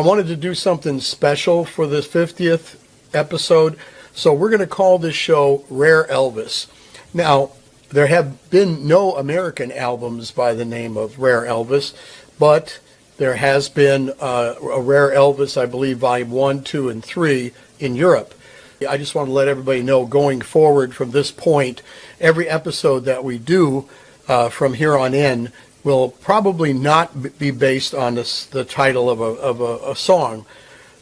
I wanted to do something special for the 50th episode, so we're going to call this show Rare Elvis. Now, there have been no American albums by the name of Rare Elvis, but there has been a Rare Elvis, I believe, Volume 1, 2, and 3 in Europe. I just want to let everybody know, going forward from this point, every episode that we do from here on in will probably not be based on the title of a song,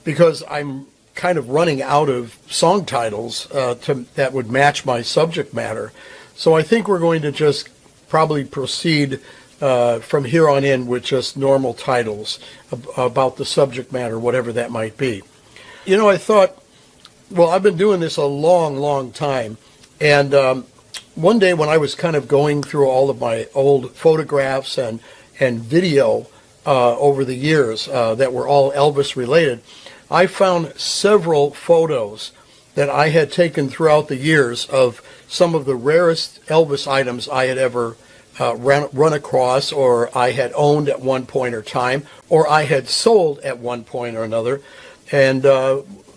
because I'm kind of running out of song titles that would match my subject matter. So I think we're going to just probably proceed from here on in with just normal titles about the subject matter, whatever that might be. You know, I thought, well, I've been doing this a long, long time, and one day when I was kind of going through all of my old photographs and video over the years that were all Elvis related, I found several photos that I had taken throughout the years of some of the rarest Elvis items I had ever run across, or I had owned at one point or time, or I had sold at one point or another, and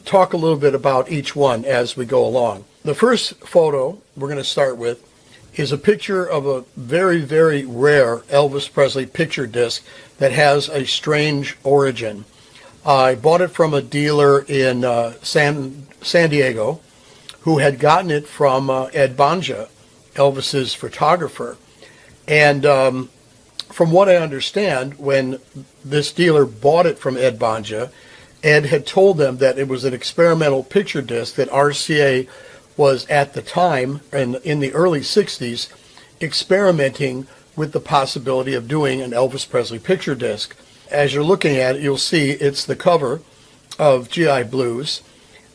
talk a little bit about each one as we go along. The first photo we're going to start with is a picture of a very, very rare Elvis Presley picture disc that has a strange origin. I bought it from a dealer in San Diego who had gotten it from Ed Banja, Elvis's photographer. And from what I understand, when this dealer bought it from Ed Banja, Ed had told them that it was an experimental picture disc that RCA was at the time, and in the early 60s, experimenting with the possibility of doing an Elvis Presley picture disc. As you're looking at it, you'll see it's the cover of GI Blues.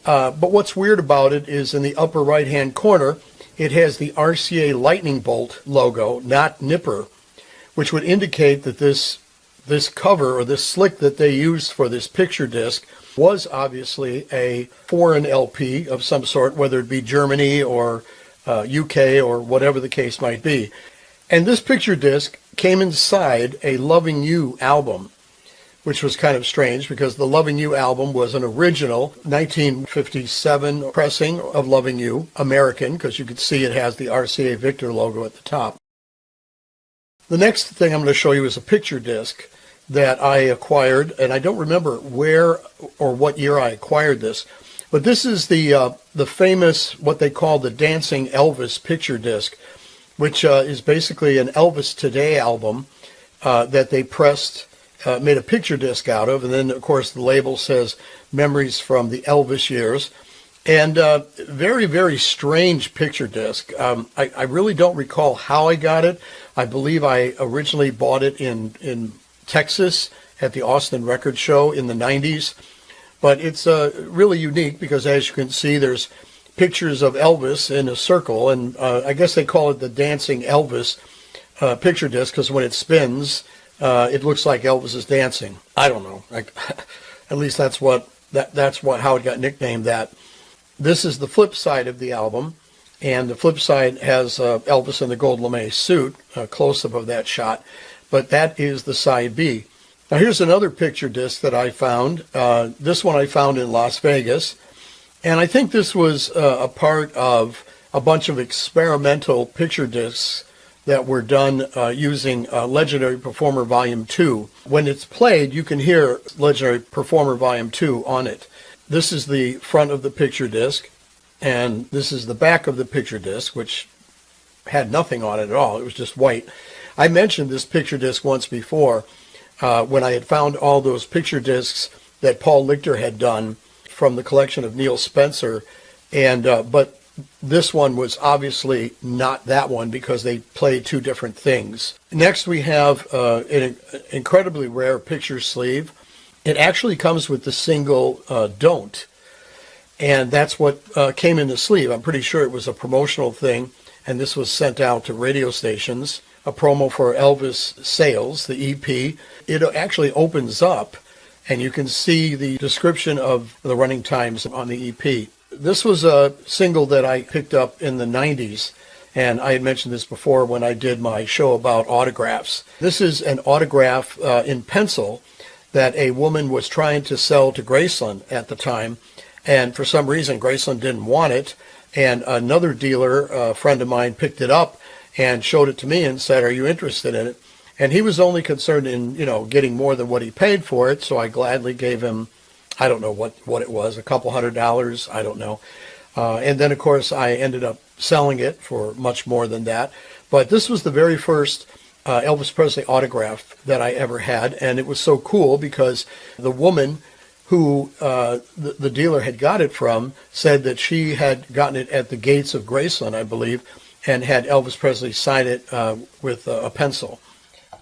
But what's weird about it is in the upper right-hand corner, it has the RCA lightning bolt logo, not Nipper, which would indicate that this cover, or this slick that they used for this picture disc, was obviously a foreign LP of some sort, whether it be Germany or UK or whatever the case might be. And this picture disc came inside a Loving You album, which was kind of strange because the Loving You album was an original 1957 pressing of Loving You, American, because you could see it has the RCA Victor logo at the top. The next thing I'm going to show you is a picture disc that I acquired, and I don't remember where or what year I acquired this, but this is the famous, what they call the Dancing Elvis picture disc, which is basically an Elvis Today album that they pressed, made a picture disc out of, and then of course the label says Memories from the Elvis Years, and very, very strange picture disc. I really don't recall how I got it. I believe I originally bought it in Texas at the Austin Record Show in the 90s, but it's really unique because, as you can see, there's pictures of Elvis in a circle, and I guess they call it the Dancing Elvis picture disc because when it spins, it looks like Elvis is dancing. I don't know. At least that's how it got nicknamed that. This is the flip side of the album, and the flip side has Elvis in the gold lame suit, a close-up of that shot, but that is the side B. Now here's another picture disc that I found. This one I found in Las Vegas, and I think this was a part of a bunch of experimental picture discs that were done using Legendary Performer Volume 2. When it's played, you can hear Legendary Performer Volume 2 on it. This is the front of the picture disc, and this is the back of the picture disc, which had nothing on it at all. It was just white. I mentioned this picture disc once before when I had found all those picture discs that Paul Lichter had done from the collection of Neil Spencer, and but this one was obviously not that one because they played two different things. Next we have an incredibly rare picture sleeve. It actually comes with the single Don't, and that's what came in the sleeve. I'm pretty sure it was a promotional thing, and this was sent out to radio stations, a promo for Elvis Sales, the EP. It actually opens up, and you can see the description of the running times on the EP. This was a single that I picked up in the 90s, and I had mentioned this before when I did my show about autographs. This is an autograph in pencil that a woman was trying to sell to Graceland at the time, and for some reason Graceland didn't want it, and another dealer, a friend of mine, picked it up and showed it to me and said, "Are you interested in it?" And he was only concerned in, getting more than what he paid for it, so I gladly gave him, I don't know what it was, a couple $100, I don't know. And then, of course, I ended up selling it for much more than that. But this was the very first Elvis Presley autograph that I ever had, and it was so cool because the woman who the dealer had got it from said that she had gotten it at the gates of Graceland, I believe, and had Elvis Presley sign it with a pencil.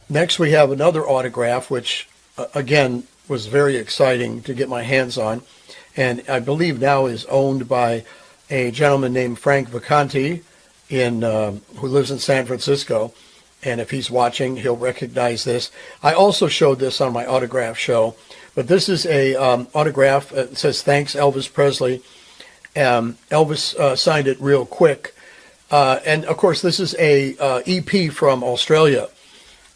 Next, we have another autograph, which, again, was very exciting to get my hands on, and I believe now is owned by a gentleman named Frank Vacanti who lives in San Francisco. And if he's watching, he'll recognize this. I also showed this on my autograph show, but this is a autograph. It says, "Thanks, Elvis Presley." Elvis signed it real quick. And, of course, this is a EP from Australia.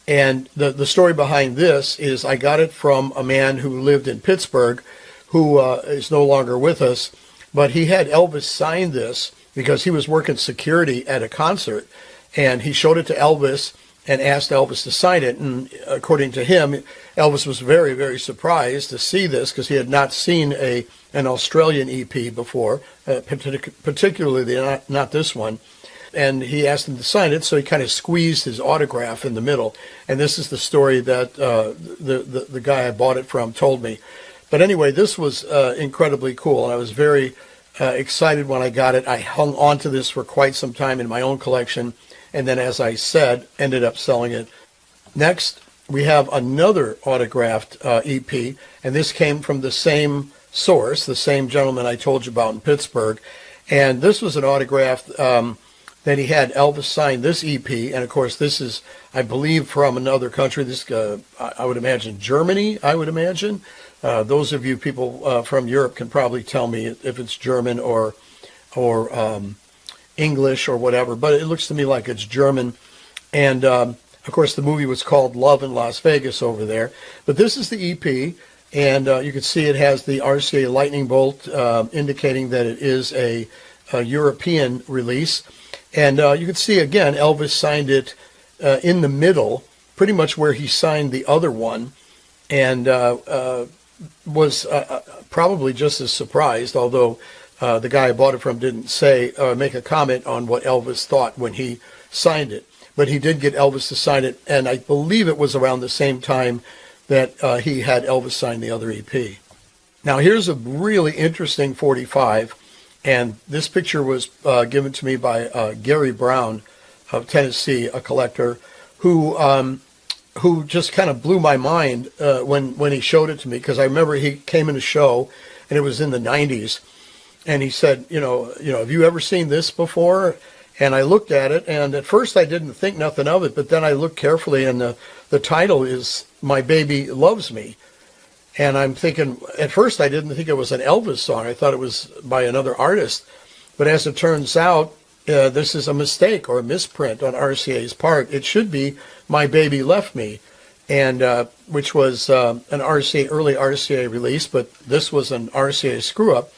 And the story behind this is I got it from a man who lived in Pittsburgh who is no longer with us. But he had Elvis sign this because he was working security at a concert. And he showed it to Elvis and asked Elvis to sign it. And according to him, Elvis was very, very surprised to see this because he had not seen an Australian EP before, particularly not this one. And he asked him to sign it, so he kind of squeezed his autograph in the middle. And this is the story that the guy I bought it from told me. But anyway, this was incredibly cool, and I was very excited when I got it. I hung on to this for quite some time in my own collection, and then, as I said, ended up selling it. Next, we have another autographed EP, and this came from the same source, the same gentleman I told you about in Pittsburgh. And this was an autograph that he had Elvis sign this EP, and of course this is, I believe, from another country. This, I would imagine, Germany, I would imagine. Those of you people from Europe can probably tell me if it's German or English or whatever, but it looks to me like it's German. And of course the movie was called Love in Las Vegas over there. But this is the EP, and you can see it has the RCA lightning bolt indicating that it is a European release. And you can see, again, Elvis signed it in the middle, pretty much where he signed the other one, and was probably just as surprised, although the guy I bought it from didn't make a comment on what Elvis thought when he signed it. But he did get Elvis to sign it, and I believe it was around the same time that he had Elvis sign the other EP. Now, here's a really interesting 45. And this picture was given to me by Gary Brown of Tennessee, a collector, who just kind of blew my mind when he showed it to me, because I remember he came in a show, and it was in the 90s, and he said, have you ever seen this before? And I looked at it, and at first I didn't think nothing of it, but then I looked carefully, and the title is "My Baby Loves Me." And I'm thinking, at first I didn't think it was an Elvis song. I thought it was by another artist. But as it turns out, this is a mistake or a misprint on RCA's part. It should be "My Baby Left Me," and which was an early RCA release, but this was an RCA screw-up.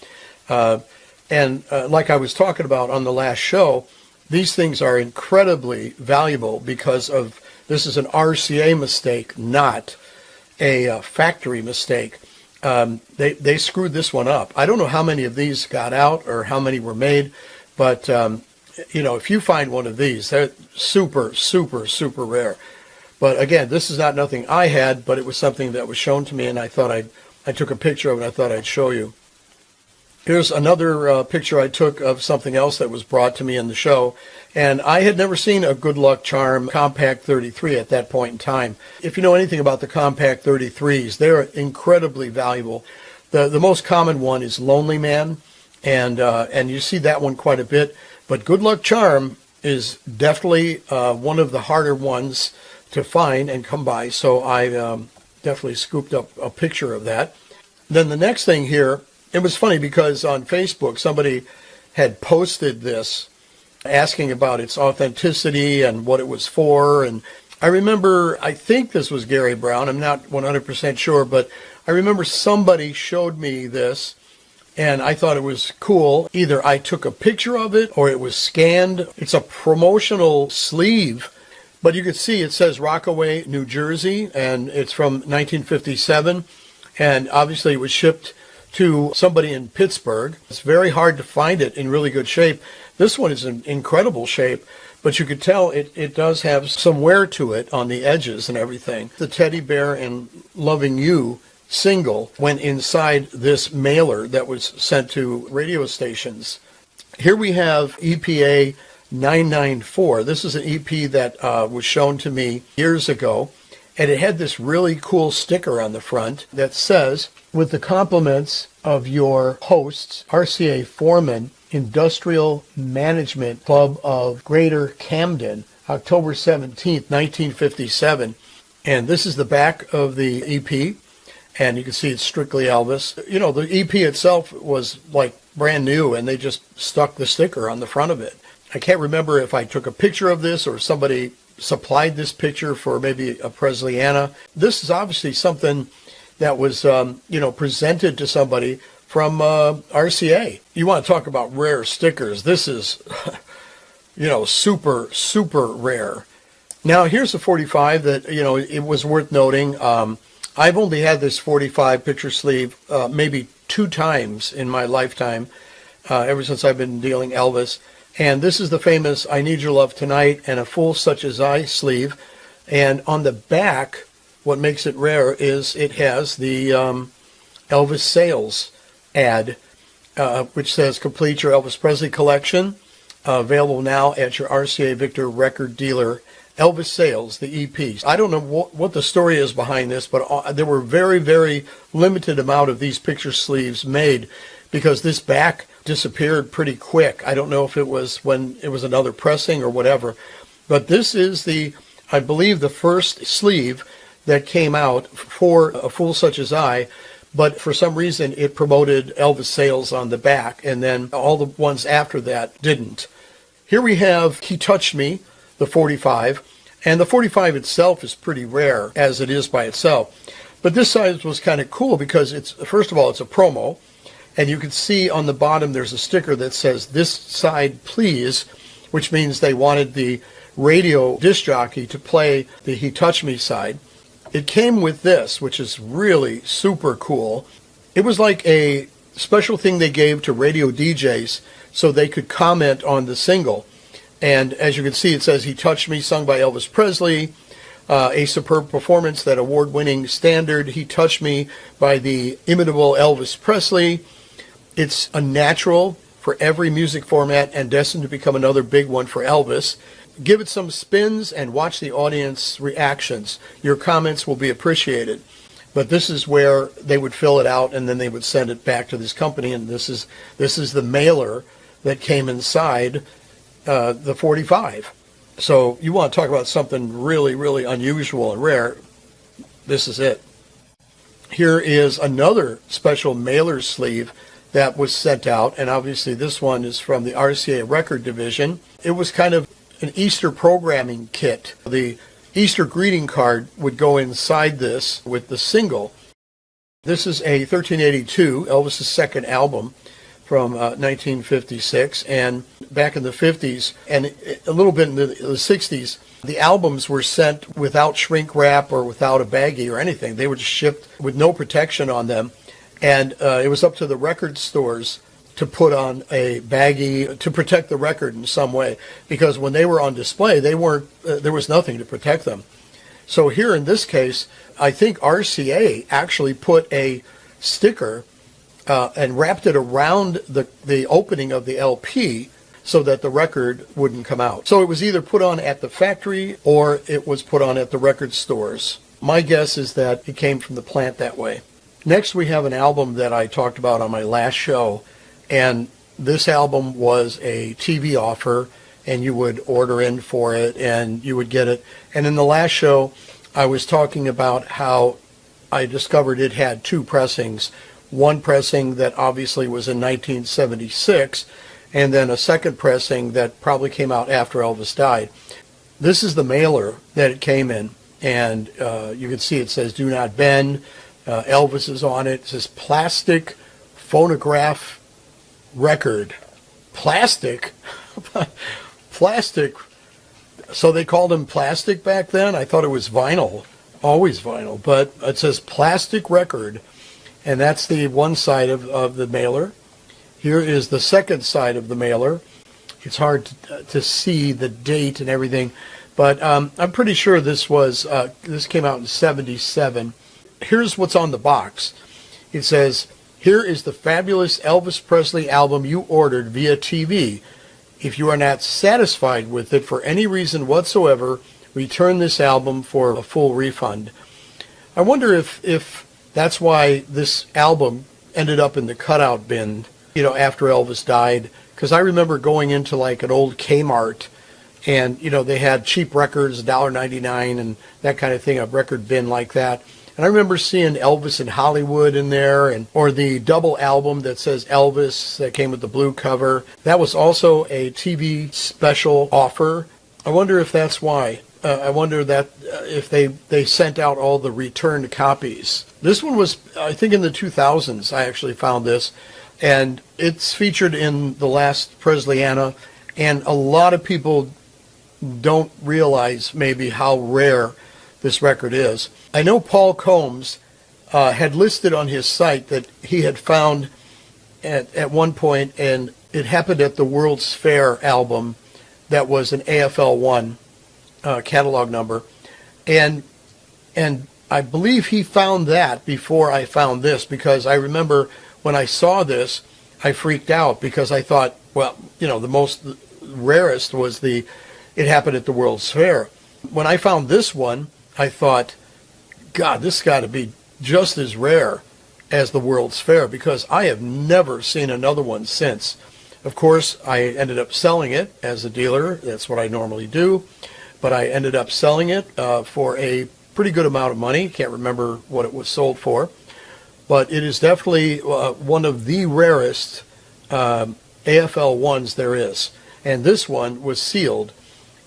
And like I was talking about on the last show, these things are incredibly valuable because of this is an RCA mistake, not a factory mistake. They screwed this one up. I don't know how many of these got out or how many were made, but if you find one of these, they're super, super, super rare. But again, this is not nothing I had, but it was something that was shown to me, and I thought I took a picture of it. I thought I'd show you. Here's another picture I took of something else that was brought to me in the show. And I had never seen a Good Luck Charm Compact 33 at that point in time. If you know anything about the Compact 33s, they're incredibly valuable. The most common one is Lonely Man, and you see that one quite a bit. But Good Luck Charm is definitely one of the harder ones to find and come by. So I definitely scooped up a picture of that. Then the next thing here, it was funny because on Facebook somebody had posted this asking about its authenticity and what it was for, and I remember, I think this was Gary Brown, I'm not 100% sure, but I remember somebody showed me this and I thought it was cool. Either I took a picture of it or it was scanned. It's a promotional sleeve, but you can see it says Rockaway, New Jersey, and it's from 1957. And obviously it was shipped to somebody in Pittsburgh. It's very hard to find it in really good shape. This one is in incredible shape, but you could tell it does have some wear to it on the edges and everything. The Teddy Bear and Loving You single went inside this mailer that was sent to radio stations. Here we have EPA 994. This is an EP that was shown to me years ago, and it had this really cool sticker on the front that says, with the compliments of your hosts, RCA Foreman, Industrial Management Club of Greater Camden, October 17th, 1957. And this is the back of the EP. And you can see it's strictly Elvis. You know, the EP itself was like brand new, and they just stuck the sticker on the front of it. I can't remember if I took a picture of this or somebody supplied this picture for maybe a Presleyana. This is obviously something that was, presented to somebody from RCA. You want to talk about rare stickers. This is, super, super rare. Now, here's a 45 that, it was worth noting. I've only had this 45 picture sleeve maybe 2 times in my lifetime, ever since I've been dealing Elvis. And this is the famous I Need Your Love Tonight and A Fool Such As I sleeve. And on the back, what makes it rare is it has the Elvis sales ad, which says complete your Elvis Presley collection, available now at your RCA Victor record dealer. Elvis Sales, the EP. I don't know what the story is behind this, but there were very, very limited amount of these picture sleeves made because this back disappeared pretty quick. I don't know if it was when it was another pressing or whatever, but this is I believe the first sleeve that came out for A Fool Such As I, but for some reason it promoted Elvis Sales on the back, and then all the ones after that didn't. Here we have He Touched Me, the 45, and the 45 itself is pretty rare as it is by itself. But this size was kind of cool because first of all, it's a promo, and you can see on the bottom there's a sticker that says this side please, which means they wanted the radio disc jockey to play the He Touched Me side. It came with this, which is really super cool. It was like a special thing they gave to radio DJs so they could comment on the single. And as you can see, it says He Touched Me, sung by Elvis Presley, a superb performance, that award-winning standard, He Touched Me, by the inimitable Elvis Presley. It's a natural for every music format and destined to become another big one for Elvis. Give it some spins and watch the audience reactions. Your comments will be appreciated. But this is where they would fill it out and then they would send it back to this company. And this is the mailer that came inside the 45. So you want to talk about something really, really unusual and rare. This is it. Here is another special mailer sleeve that was sent out, and obviously this one is from the RCA record division. It was kind of an Easter programming kit. The Easter greeting card would go inside this with the single. This is a 1382, Elvis's second album, from 1956, and back in the 50s and a little bit in the 60s, the albums were sent without shrink wrap or without a baggie or anything. They were just shipped with no protection on them, and it was up to the record stores to put on a baggie to protect the record in some way, because when they were on display, they weren't. There was nothing to protect them. So here in this case, I think RCA actually put a sticker and wrapped it around the opening of the LP so that the record wouldn't come out. So it was either put on at the factory or it was put on at the record stores. My guess is that it came from the plant that way. Next, we have an album that I talked about on my last show, and this album was a TV offer, and you would order in for it and you would get it. And in the last show, I was talking about how I discovered it had 2 pressings. One pressing that obviously was in 1976, and then a second pressing that probably came out after Elvis died. This is the mailer that it came in, and you can see it says "Do Not Bend." Elvis is on it. It says plastic phonograph record. Plastic? Plastic. So they called them plastic back then? I thought it was vinyl. Always vinyl. But it says plastic record, and that's the one side of the mailer. Here is the second side of the mailer. It's hard to see the date and everything, but I'm pretty sure this came out in '77. Here's what's on the box. It says, "Here is the fabulous Elvis Presley album you ordered via TV. If you are not satisfied with it for any reason whatsoever, return this album for a full refund." I wonder if that's why this album ended up in the cutout bin, after Elvis died. Because I remember going into like an old Kmart, and they had cheap records, $1.99 and that kind of thing, a record bin like that. And I remember seeing Elvis in Hollywood in there, or the double album that says Elvis that came with the blue cover. That was also a TV special offer. I wonder if that's why. I wonder that if they sent out all the returned copies. This one was, I think, in the 2000s. I actually found this, and it's featured in the last Presleyiana, and a lot of people don't realize maybe how rare this record is. I know Paul Combs had listed on his site that he had found at one point, and it happened at the World's Fair album that was an AFL1 catalog number, and I believe he found that before I found this, because I remember when I saw this, I freaked out because I thought, well, the most rarest was it happened at the World's Fair. When I found this one, I thought, God, this got to be just as rare as the World's Fair, because I have never seen another one since. Of course, I ended up selling it as a dealer. That's what I normally do. But I ended up selling it for a pretty good amount of money. Can't remember what it was sold for. But it is definitely one of the rarest AFL ones there is. And this one was sealed.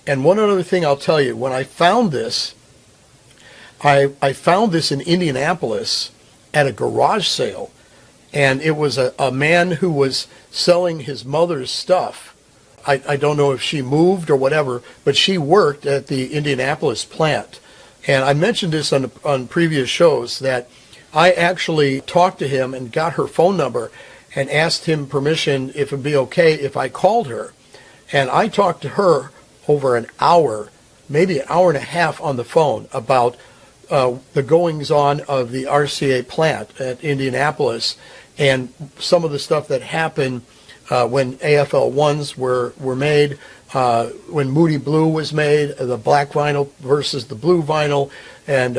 And one other thing I'll tell you, when I found this, I found this in Indianapolis at a garage sale. And it was a man who was selling his mother's stuff. I don't know if she moved or whatever, but she worked at the Indianapolis plant. And I mentioned this on previous shows, that I actually talked to him and got her phone number and asked him permission if it would be okay if I called her. And I talked to her over an hour, maybe an hour and a half on the phone about the goings-on of the RCA plant at Indianapolis and some of the stuff that happened when AFL ones were made, when Moody Blue was made, the black vinyl versus the blue vinyl. And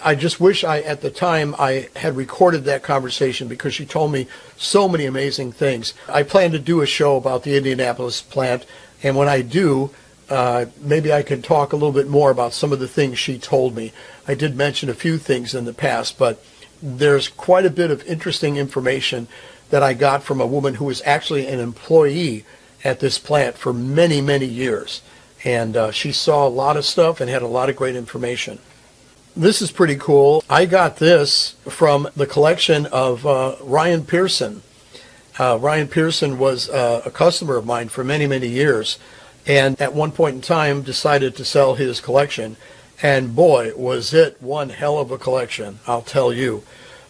I just wish at the time I had recorded that conversation, because she told me so many amazing things. I plan to do a show about the Indianapolis plant, and when I do, maybe I can talk a little bit more about some of the things she told me. I did mention a few things in the past, but there's quite a bit of interesting information that I got from a woman who was actually an employee at this plant for many, many years. And she saw a lot of stuff and had a lot of great information. This is pretty cool. I got this from the collection of Ryan Pearson. Ryan Pearson was a customer of mine for many, many years, and at one point in time decided to sell his collection. And boy, was it one hell of a collection, I'll tell you.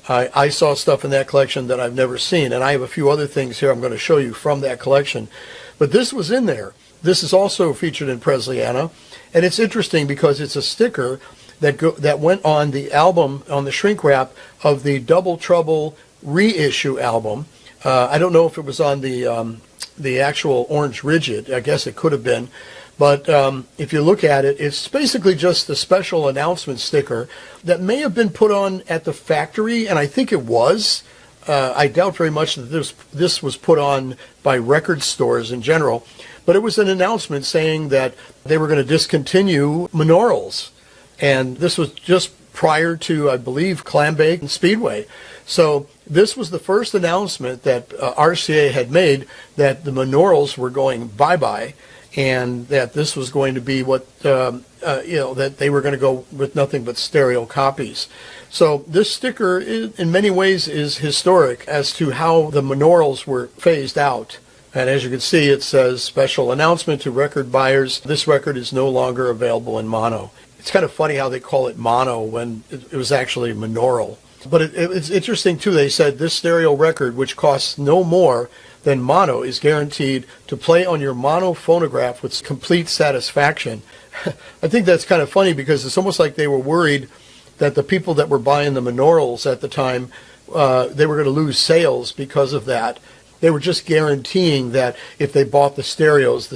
I saw stuff in that collection that I've never seen, and I have a few other things here I'm going to show you from that collection. But this was in there. This is also featured in Presleyiana, and it's interesting because it's a sticker that went on the album, on the shrink wrap of the Double Trouble reissue album. I don't know if it was on the actual Orange Rigid. I guess it could have been. But if you look at it, it's basically just a special announcement sticker that may have been put on at the factory, and I think it was. I doubt very much that this was put on by record stores in general. But it was an announcement saying that they were going to discontinue Menorals. And this was just prior to, I believe, Clambake and Speedway. So this was the first announcement that RCA had made that the Menorals were going bye-bye. and that this was going to be what, that they were going to go with nothing but stereo copies. So this sticker, in many ways, is historic as to how the monorals were phased out. And as you can see, it says, special announcement to record buyers, this record is no longer available in mono. It's kind of funny how they call it mono when it was actually monaural. But it's interesting, too. They said this stereo record, which costs no more than mono, is guaranteed to play on your mono phonograph with complete satisfaction. I think that's kind of funny because it's almost like they were worried that the people that were buying the monorals at the time, they were going to lose sales because of that. They were just guaranteeing that if they bought the stereos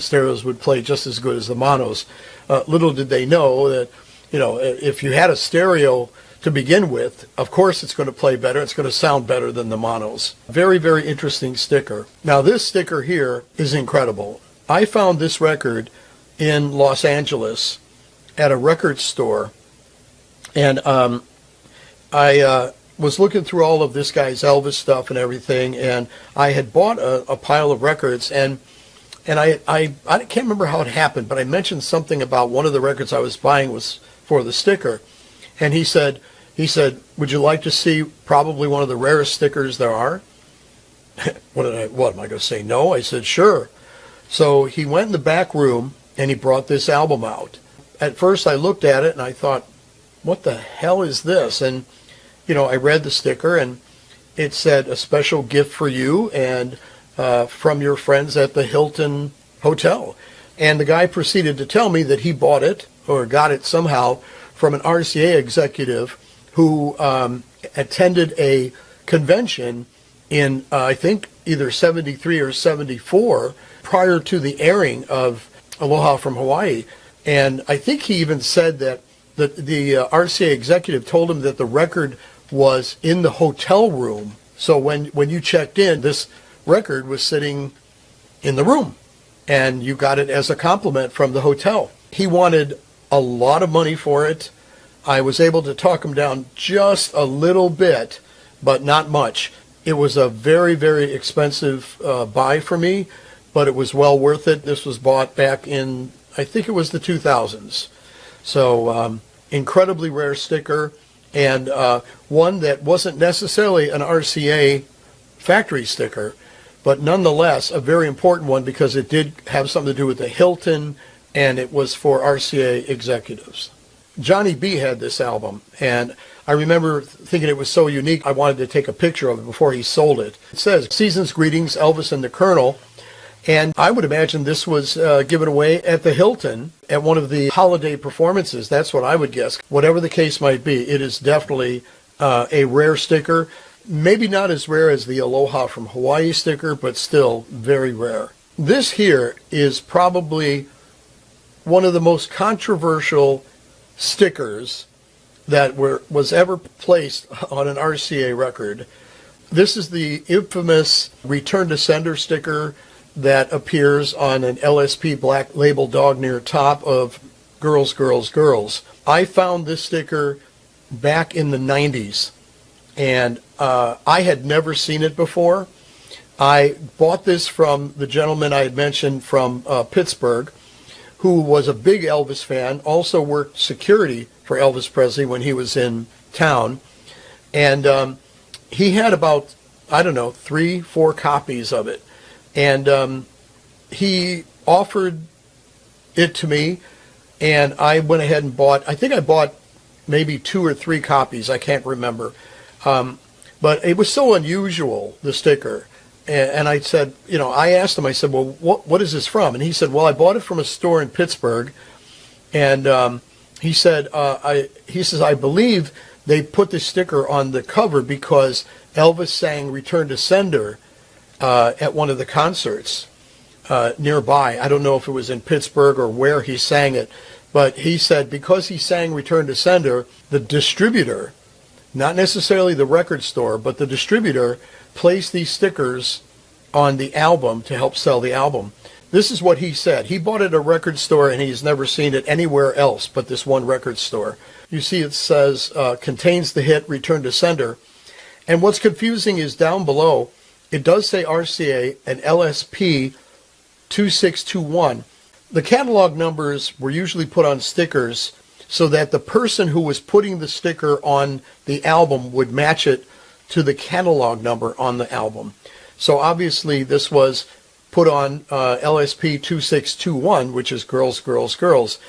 would play just as good as the monos. Little did they know that, if you had a stereo to begin with, of course it's going to play better. It's going to sound better than the monos. Very, very interesting sticker. Now this sticker here is incredible. I found this record in Los Angeles at a record store, and I was looking through all of this guy's Elvis stuff and everything, and I had bought a pile of records, and I can't remember how it happened, but I mentioned something about one of the records I was buying was for the sticker, and he said, would you like to see probably one of the rarest stickers there are? What am I going to say? No? I said, sure. So he went in the back room and he brought this album out. At first I looked at it and I thought, what the hell is this? And, I read the sticker and it said, a special gift for you and from your friends at the Hilton Hotel. And the guy proceeded to tell me that he bought it or got it somehow from an RCA executive who attended a convention in, I think, either 73 or 74 prior to the airing of Aloha from Hawaii. And I think he even said that the RCA executive told him that the record was in the hotel room. So when you checked in, this record was sitting in the room, and you got it as a compliment from the hotel. He wanted a lot of money for it. I was able to talk him down just a little bit, but not much. It was a very, very expensive buy for me, but it was well worth it. This was bought back in, I think it was the 2000s. So incredibly rare sticker, and one that wasn't necessarily an RCA factory sticker, but nonetheless a very important one because it did have something to do with the Hilton, and it was for RCA executives. Johnny B had this album, and I remember thinking it was so unique I wanted to take a picture of it before he sold it. It says, Season's Greetings, Elvis and the Colonel, and I would imagine this was given away at the Hilton at one of the holiday performances. That's what I would guess. Whatever the case might be, it is definitely a rare sticker. Maybe not as rare as the Aloha from Hawaii sticker, but still very rare. This here is probably one of the most controversial stickers that was ever placed on an RCA record. This is the infamous Return to Sender sticker that appears on an LSP black label dog near top of Girls, Girls, Girls. I found this sticker back in the 90s, and I had never seen it before. I bought this from the gentleman I had mentioned from Pittsburgh, who was a big Elvis fan, also worked security for Elvis Presley when he was in town. And he had about, 3-4 copies of it. And he offered it to me, and I went ahead and bought, I think I bought maybe 2 or 3 copies, I can't remember. But it was so unusual, the sticker. And I said, I asked him, I said, well, what is this from? And he said, well, I bought it from a store in Pittsburgh. And he said, I believe they put the sticker on the cover because Elvis sang Return to Sender at one of the concerts nearby. I don't know if it was in Pittsburgh or where he sang it. But he said because he sang Return to Sender, the distributor, not necessarily the record store, but the distributor placed these stickers on the album to help sell the album. This is what he said. He bought it at a record store and he's never seen it anywhere else but this one record store. You see it says, contains the hit Return to Sender. And what's confusing is down below, it does say RCA and LSP 2621. The catalog numbers were usually put on stickers so that the person who was putting the sticker on the album would match it to the catalog number on the album. So obviously this was put on LSP 2621, which is Girls, Girls, Girls,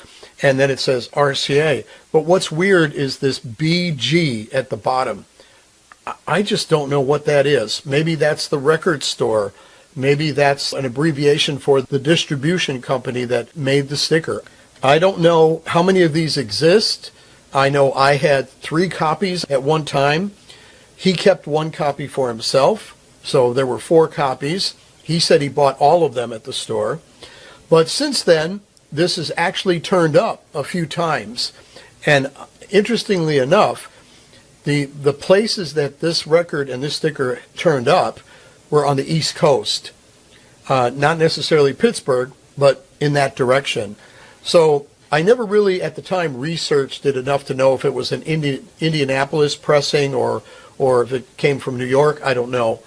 and then it says RCA. But what's weird is this BG at the bottom. I just don't know what that is. Maybe that's the record store. Maybe that's an abbreviation for the distribution company that made the sticker. I don't know how many of these exist. I know I had 3 copies at one time. He kept 1 copy for himself, so there were 4 copies. He said he bought all of them at the store. But since then, this has actually turned up a few times. And interestingly enough, the places that this record and this sticker turned up were on the East Coast. Not necessarily Pittsburgh, but in that direction. So I never really at the time researched it enough to know if it was an Indianapolis pressing or if it came from New York. I don't know.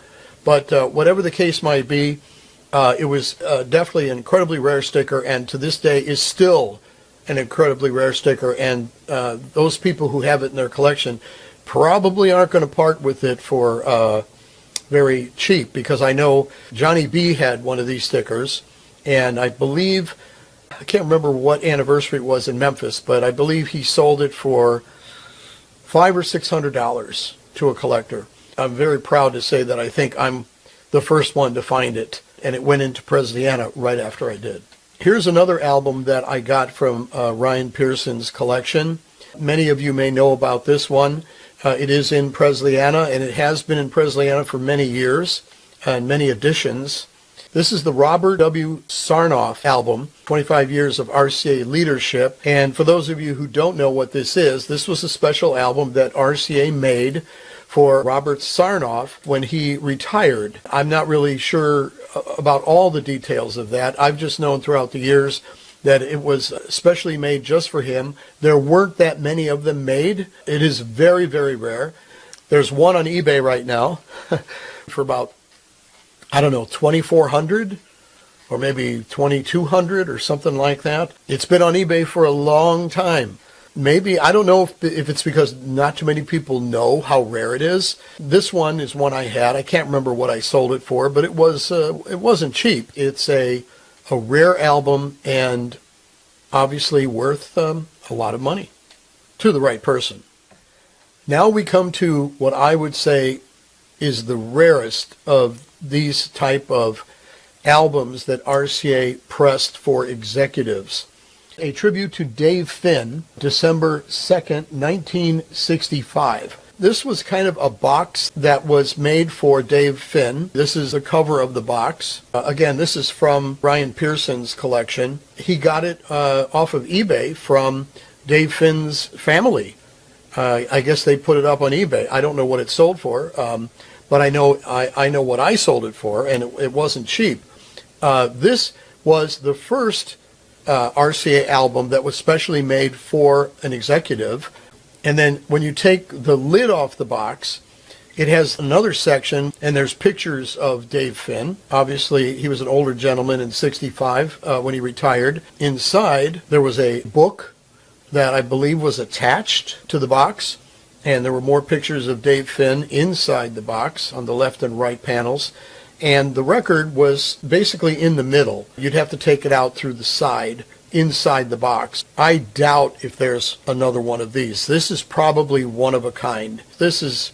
But whatever the case might be, it was definitely an incredibly rare sticker, and to this day is still an incredibly rare sticker. And those people who have it in their collection probably aren't going to part with it for very cheap, because I know Johnny B had one of these stickers, and I believe, I can't remember what anniversary it was in Memphis, but I believe he sold it for $500 or $600 to a collector. I'm very proud to say that I think I'm the first one to find it, and it went into Presliana right after I did. Here's another album that I got from Ryan Pearson's collection. Many of you may know about this one. It is in Presliana, and it has been in Presliana for many years and many editions. This is the Robert W. Sarnoff album, 25 Years of RCA Leadership. And for those of you who don't know what this was a special album that RCA made for Robert Sarnoff when he retired. I'm not really sure about all the details of that. I've just known throughout the years that it was specially made just for him. There weren't that many of them made. It is very, very rare. There's one on eBay right now for about, I don't know, $2,400 or maybe $2,200 or something like that. It's been on eBay for a long time. Maybe, I don't know if it's because not too many people know how rare it is. This one is one I had. I can't remember what I sold it for, but it wasn't cheap. It's a rare album and obviously worth a lot of money to the right person. Now we come to what I would say is the rarest of these type of albums that RCA pressed for executives. A tribute to Dave Finn, December 2nd, 1965. This was kind of a box that was made for Dave Finn. This is the cover of the box. Again, this is from Ryan Pearson's collection. He got it off of eBay from Dave Finn's family. I guess they put it up on eBay. I don't know what it sold for, but I know what I sold it for, and it wasn't cheap. This was the first RCA album that was specially made for an executive. And then when you take the lid off the box, it has another section, and there's pictures of Dave Finn. Obviously, he was an older gentleman in 65 when he retired. Inside, there was a book that I believe was attached to the box, and there were more pictures of Dave Finn inside the box on the left and right panels. And the record was basically in the middle. You'd have to take it out through the side, inside the box. I doubt if there's another one of these. This is probably one of a kind. This is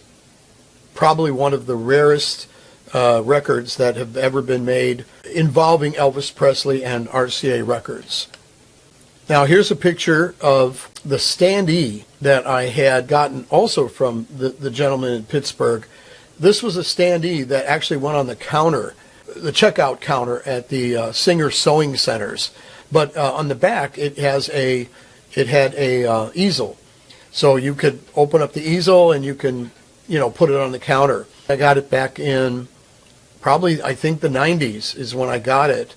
probably one of the rarest records that have ever been made involving Elvis Presley and RCA Records. Now here's a picture of the standee that I had gotten also from the gentleman in Pittsburgh. This was a standee that actually went on the counter, the checkout counter at the Singer Sewing Centers. But on the back, it had a easel, so you could open up the easel and you can, put it on the counter. I got it back in probably, I think, the 90s is when I got it.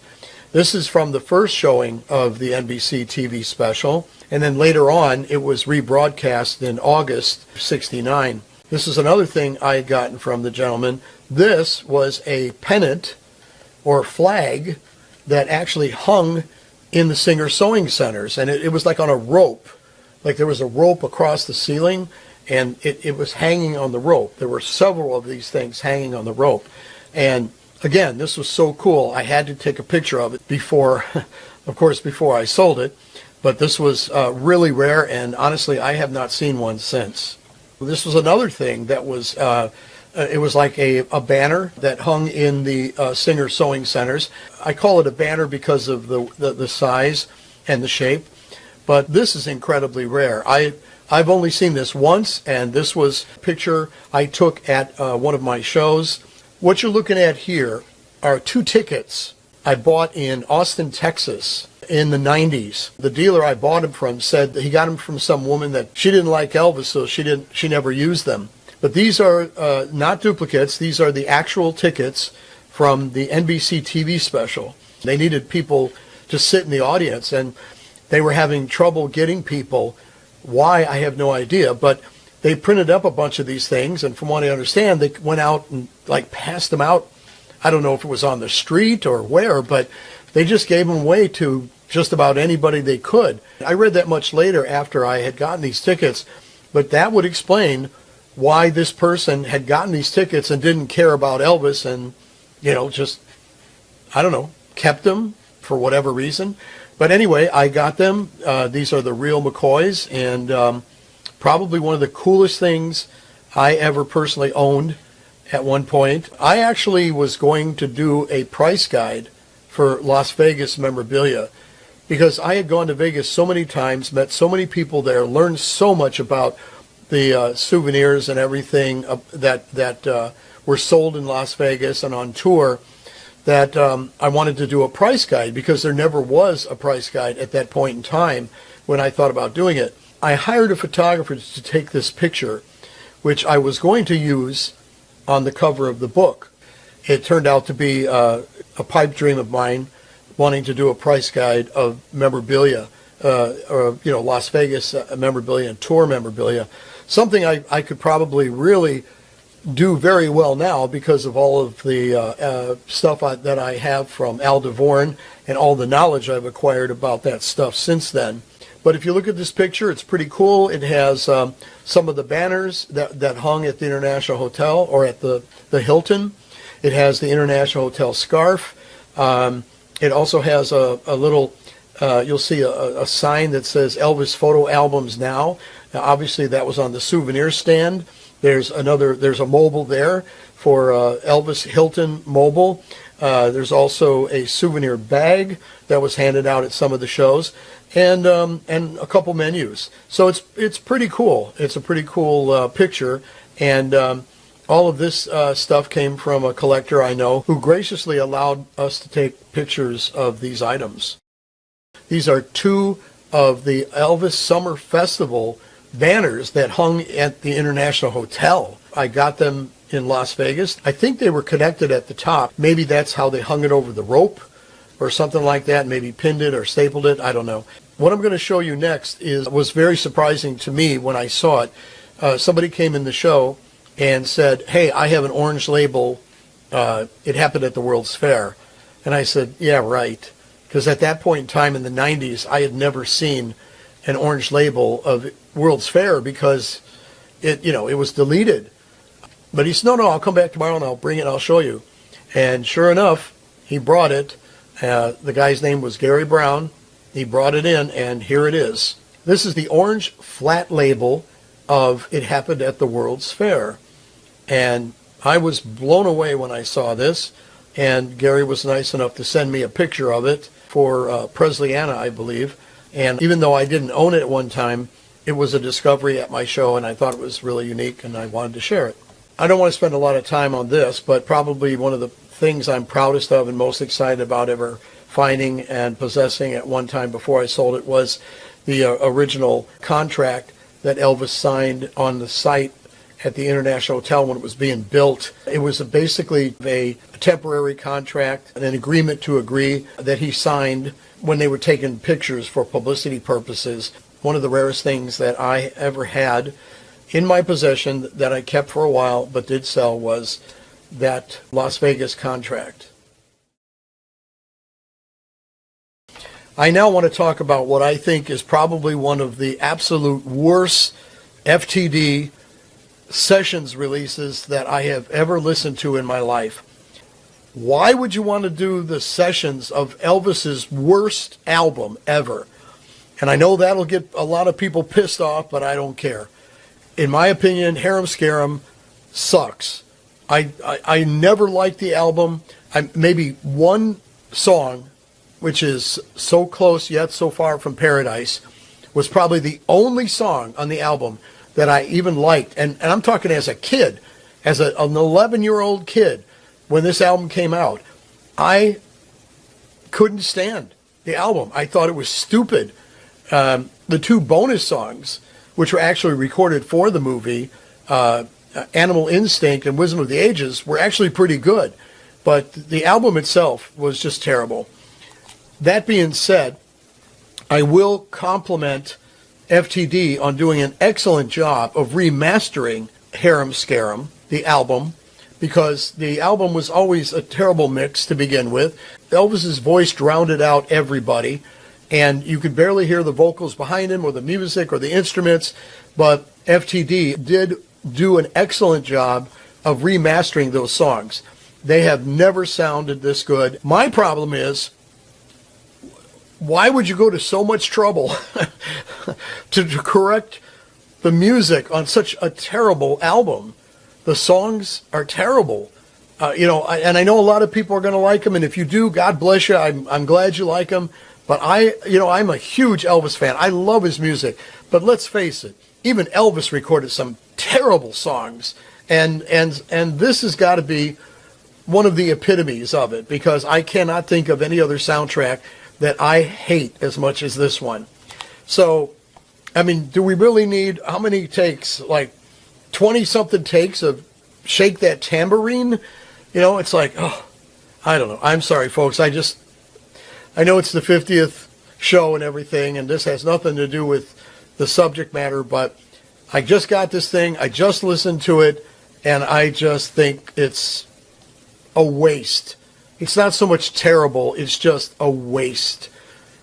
This is from the first showing of the NBC TV special, and then later on, it was rebroadcast in August '69. This is another thing I had gotten from the gentleman. This was a pennant or flag that actually hung in the Singer Sewing Centers, and it was like on a rope. Like there was a rope across the ceiling, and it was hanging on the rope. There were several of these things hanging on the rope. And again, this was so cool. I had to take a picture of it before, of course, before I sold it. But this was really rare, and honestly, I have not seen one since. This was another thing that was, it was like a banner that hung in the Singer Sewing Centers. I call it a banner because of the size and the shape. But this is incredibly rare. I've only seen this once, and this was a picture I took at one of my shows. What you're looking at here are 2 tickets I bought in Austin, Texas in the 90s. The dealer I bought them from said that he got them from some woman that she didn't like Elvis, so she never used them. But these are not duplicates. These are the actual tickets from the NBC TV special. They needed people to sit in the audience, and they were having trouble getting people. Why, I have no idea, but they printed up a bunch of these things, and from what I understand, they went out and like passed them out. I don't know if it was on the street or where, but they just gave them away to just about anybody they could. I read that much later after I had gotten these tickets, but that would explain why this person had gotten these tickets and didn't care about Elvis and, just, I don't know, kept them for whatever reason. But anyway, I got them. These are the real McCoys, and probably one of the coolest things I ever personally owned at one point. I actually was going to do a price guide for Las Vegas memorabilia because I had gone to Vegas so many times, met so many people there, learned so much about the souvenirs and everything that were sold in Las Vegas and on tour, that I wanted to do a price guide because there never was a price guide at that point in time when I thought about doing it. I hired a photographer to take this picture, which I was going to use on the cover of the book. It turned out to be a pipe dream of mine, wanting to do a price guide of memorabilia, Las Vegas memorabilia and tour memorabilia. Something I could probably really do very well now because of all of the stuff that I have from Al DeVorn and all the knowledge I've acquired about that stuff since then. But if you look at this picture, it's pretty cool. It has some of the banners that hung at the International Hotel or at the Hilton. It has the International Hotel scarf. It also has a little, you'll see a sign that says Elvis Photo Albums Now. Now, obviously, that was on the souvenir stand. There's a mobile there for Elvis Hilton mobile. There's also a souvenir bag that was handed out at some of the shows, and a couple menus. So it's pretty cool. It's a pretty cool picture, and all of this stuff came from a collector I know who graciously allowed us to take pictures of these items. These are 2 of the Elvis Summer Festival banners that hung at the International Hotel. I got them in Las Vegas. I think they were connected at the top. Maybe that's how they hung it over the rope or something like that, maybe pinned it or stapled it. I don't know. What I'm going to show you next was very surprising to me when I saw it. Somebody came in the show and said, "Hey, I have an orange label. It happened at the World's Fair." And I said, "Yeah, right." Because at that point in time in the 90s, I had never seen an orange label of World's Fair because it was deleted. But he said, no, I'll come back tomorrow and I'll bring it and I'll show you. And sure enough, he brought it. The guy's name was Gary Brown. He brought it in, and here it is. This is the orange flat label of It Happened at the World's Fair. And I was blown away when I saw this, and Gary was nice enough to send me a picture of it for Presleyanna, I believe. And even though I didn't own it at one time, it was a discovery at my show, and I thought it was really unique, and I wanted to share it. I don't want to spend a lot of time on this, but probably one of the things I'm proudest of and most excited about ever finding and possessing at one time before I sold it was the original contract that Elvis signed on the site at the International Hotel when it was being built. It was basically a temporary contract, an agreement to agree that he signed when they were taking pictures for publicity purposes. One of the rarest things that I ever had in my possession that I kept for a while but did sell was that Las Vegas contract. I now want to talk about what I think is probably one of the absolute worst FTD sessions releases that I have ever listened to in my life. Why would you want to do the sessions of Elvis's worst album ever? And I know that'll get a lot of people pissed off, but I don't care. In my opinion, Harem Scarum sucks. I never liked the album. Maybe one song, which is So Close Yet So Far from Paradise, was probably the only song on the album that I even liked. And I'm talking as a kid, as an 11-year-old kid, when this album came out. I couldn't stand the album. I thought it was stupid. The two bonus songs, which were actually recorded for the movie, Animal Instinct and Wisdom of the Ages, were actually pretty good. But the album itself was just terrible. That being said, I will compliment FTD on doing an excellent job of remastering Harem Scarum, the album, because the album was always a terrible mix to begin with. Elvis's voice drowned out everybody, and you could barely hear the vocals behind him or the music or the instruments, but FTD did do an excellent job of remastering those songs. They have never sounded this good. My problem is, why would you go to so much trouble to correct the music on such a terrible album? The songs are terrible. And I know a lot of people are going to like them, and if you do, God bless you. I'm glad you like them. But I'm a huge Elvis fan. I love his music. But let's face it, even Elvis recorded some terrible songs, and this has got to be one of the epitomes of it, because I cannot think of any other soundtrack that I hate as much as this one. So, I mean, do we really need, how many takes? Like 20-something takes of Shake That Tambourine? It's like, oh, I don't know. I'm sorry, folks. I know it's the 50th show and everything, and this has nothing to do with the subject matter, but I just got this thing. I just listened to it, and I just think it's a waste. It's not so much terrible, it's just a waste.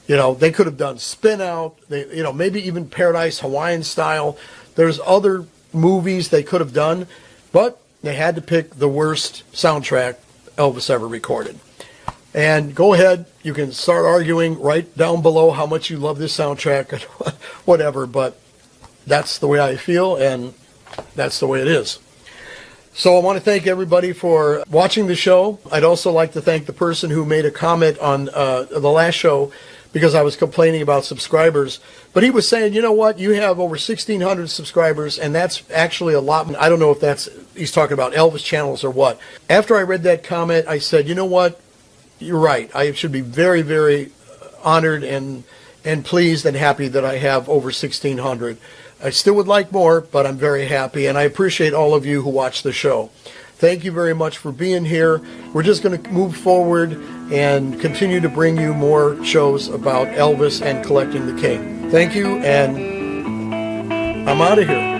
They could have done Spin Out, maybe even Paradise Hawaiian Style. There's other movies they could have done, but they had to pick the worst soundtrack Elvis ever recorded. And go ahead, you can start arguing right down below how much you love this soundtrack, whatever, but that's the way I feel, and that's the way it is. So I want to thank everybody for watching the show. I'd also like to thank the person who made a comment on the last show, because I was complaining about subscribers. But he was saying, you know what, you have over 1,600 subscribers, and that's actually a lot. I don't know if he's talking about Elvis channels or what. After I read that comment, I said, you know what, you're right. I should be very, very honored and pleased and happy that I have over 1,600. I still would like more, but I'm very happy, and I appreciate all of you who watch the show. Thank you very much for being here. We're just going to move forward and continue to bring you more shows about Elvis and collecting the king. Thank you, and I'm out of here.